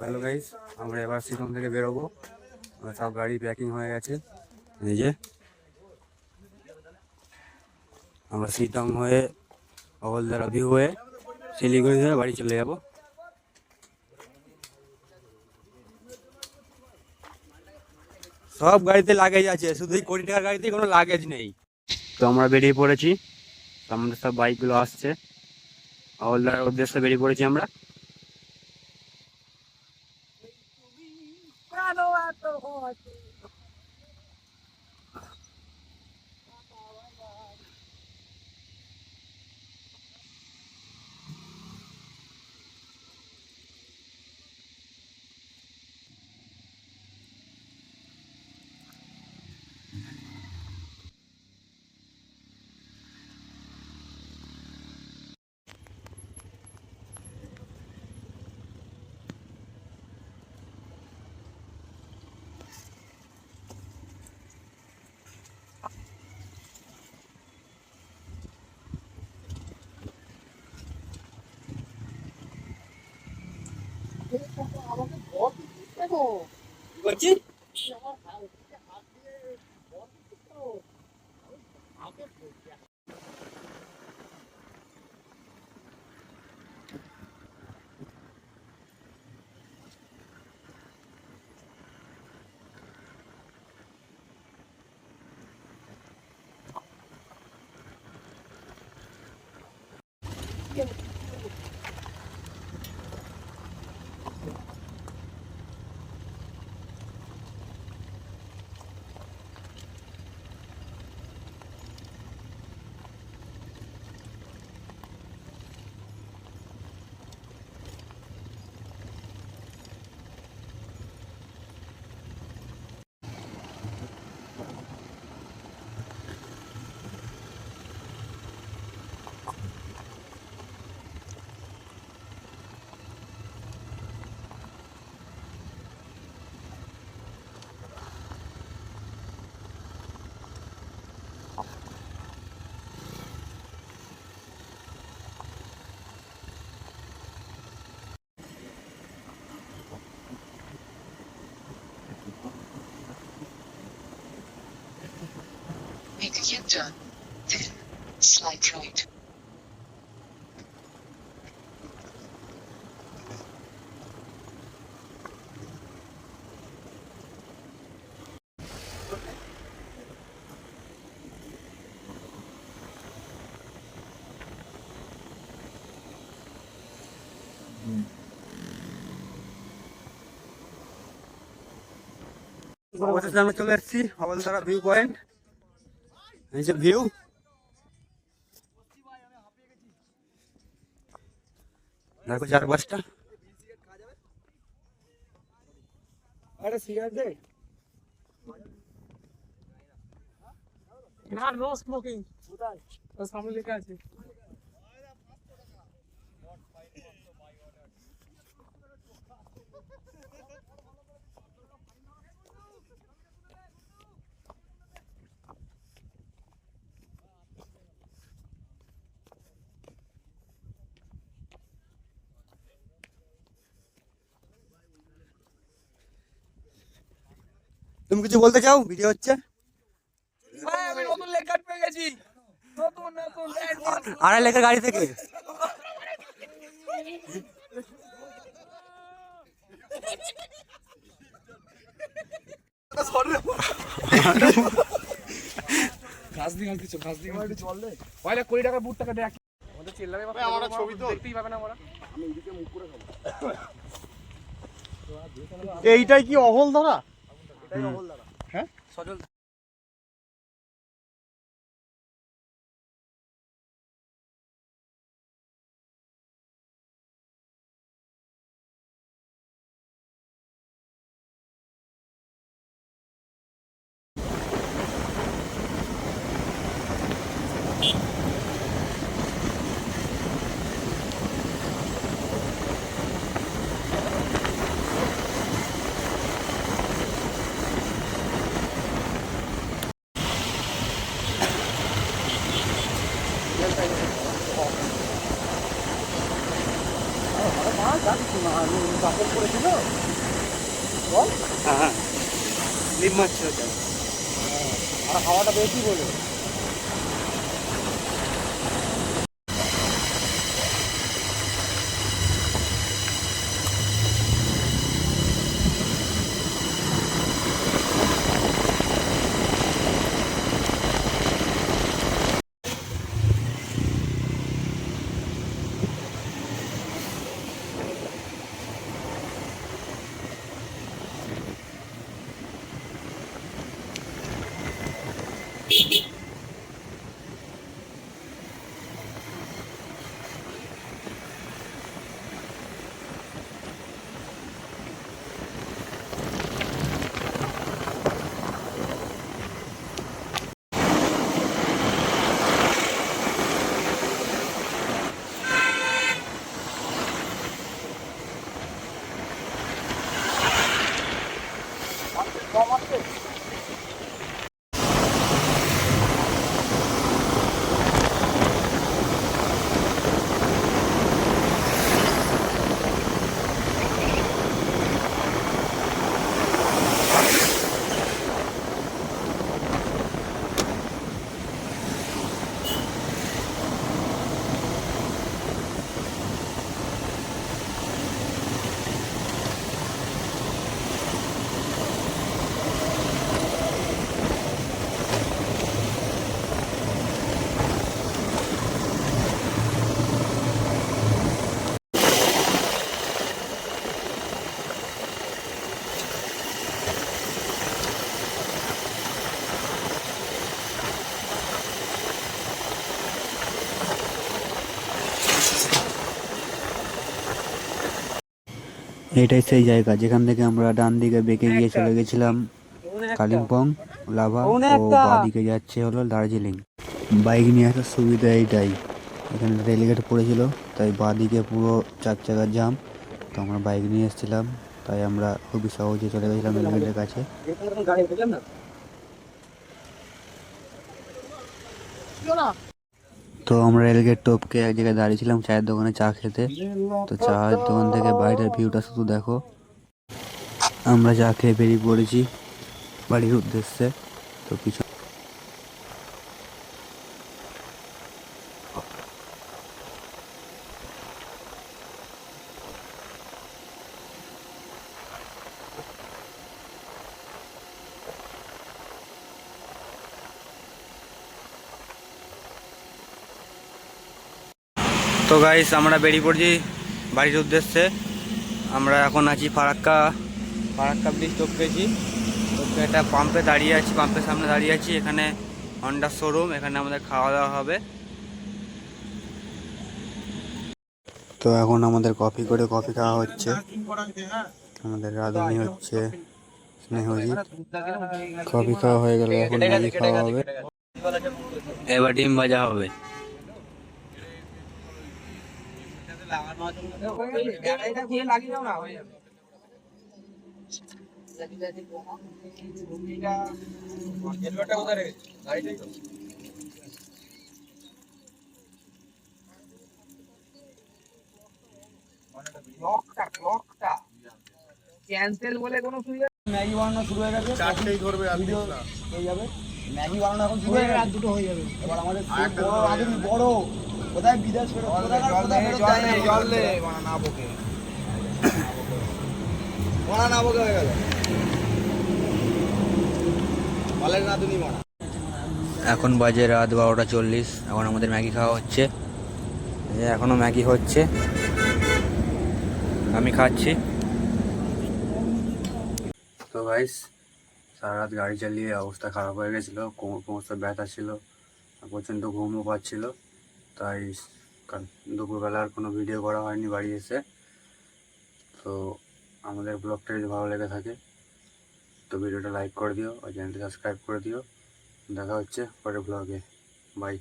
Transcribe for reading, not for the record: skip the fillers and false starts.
Hello guys, আমরা এবার শিলং থেকে বেরোবো। সব গাড়ি প্যাকিং হয়ে গেছে। এই যে আমরা শিলং হয়ে হলদারা ভিউ হয়ে শিলিগুড়ি হয়ে বাড়ি চলে যাব। সব গাড়িতে লাগেজ আছে, শুধু এই 20 টাকার গাড়িতে কোনো লাগেজ নেই। তো আমরা বেরিয়ে পড়েছি, আমাদের সব বাইকগুলো আসছে। হলদার উদ্দেশ্যে বেরিয়ে পড়েছি আমরা। বলছি Make a U-turn. Then, slide right. অবশেষে আমরা চলে এসেছি হলদারা ভিউ পয়েন্ট। এই যে ভিউ, দেখো চারপাশটা। আরে সিগারেট দে না, নো স্মোকিং। কোথায়? ওর সামনে লেখা আছে। তুমি কিছু বলতে চাও? ভিডিও হচ্ছে। ভাই আমি নতুন লেখাট পেয়ে গেছি। নতুন নতুন আড়াই লেখার গাড়ি থেকে ঘাস দিয়ে কিছু ঘাস দিয়ে একটু জল দে। পয়লা 20 টাকা বুট টাকা দেখ। আমাদের চিল্লাবে ভাই, আমরা ছবি তো দেখতেই পাবে না আমরা। আমি এদিকে মুখ করে খাবো। এইটাই কি অহল ধরা? এটাই অহল দাদা। হ্যাঁ সজল হ্যাঁ হ্যাঁ লিপ মারছিল ওটা। আর হাওয়াটা বেশি বলে। এটাই সেই জায়গা যেখান থেকে আমরা ডান দিকে বেঁকে গিয়ে চলে গেছিলাম কালিম্পং লাভা ও বাঁ দিকে যাচ্ছে হলো দার্জিলিং। বাইক নিয়ে আসার সুবিধা এইটাই, এখানে রেলগেট পড়েছিল তাই বাঁ দিকে পুরো 4 চাকার জাম। তো আমরা বাইক নিয়ে এসেছিলাম তাই আমরা খুবই সহজে চলে গেছিলাম রেলগেটের কাছে। তো আমরা রেলগেট টপকে এক জায়গায় দাঁড়িয়েছিলাম চায়ের দোকানে চা খেতে। তো চায়ের দোকান থেকে বাইরের ভিউটা শুধু দেখো। আমরা চা খেয়ে বেরিয়ে পড়েছি বাড়ির উদ্দেশ্যে। তো পিছনে তো গাইস আমরা বেরিয়ে পড়ছি বাড়ির উদ্দেশ্যে। আমরা এখন আছি ফারাক্কা ব্রিজ টপকেছি। একটা পাম্পে দাঁড়িয়ে আছি, পাম্পের সামনে দাঁড়িয়ে আছি। এখানে হন্ডার শোরুম, এখানে আমাদের খাওয়া দাওয়া হবে। তো এখন আমাদের কফি খাওয়া হচ্ছে। আমাদের রাঁধুনি হচ্ছে স্নেহজিৎ। কফি খাওয়া হয়ে গেলে এখন ম্যাগি খাওয়া হবে, এবার ডিম ভাজা হবে। ক্যান্সেল বলে কোনো সুবিধা। ম্যাগি বানানো শুরু হয়ে গেছে, চারটেই ধরবে আর ভিডিও হয়ে যাবে। ম্যাগি বানানো এখন শুরু হয়ে গেছে, আর দুটো হয়ে যাবে। এবার আমাদের বড় রাঁধুনি বড় কোথায় বিদেশ ফেরত, জল দে বানা বকে হয়ে গেল বলের রাঁধুনি বানা। এখন বাজে রাত 12:40। এখন আমাদের ম্যাগি খাওয়া হচ্ছে, এখনো ম্যাগি হচ্ছে, আমি খাচ্ছি। তো গাইস সারা রাত গাড়ি চালিয়ে অবস্থা খারাপ হয়ে গেছিলো, কোমর ব্যথা ছিল, প্রচণ্ড ঘুমও পাচ্ছিল। তাই দুপুরবেলা আর কোনো ভিডিও করা হয়নি বাড়ি এসে। তো আমাদের ব্লগটা যদি ভালো লেগে থাকে তো ভিডিওটা লাইক করে দিও আর চ্যানেলটা সাবস্ক্রাইব করে দিও। দেখা হচ্ছে পরের ব্লগে, বাই।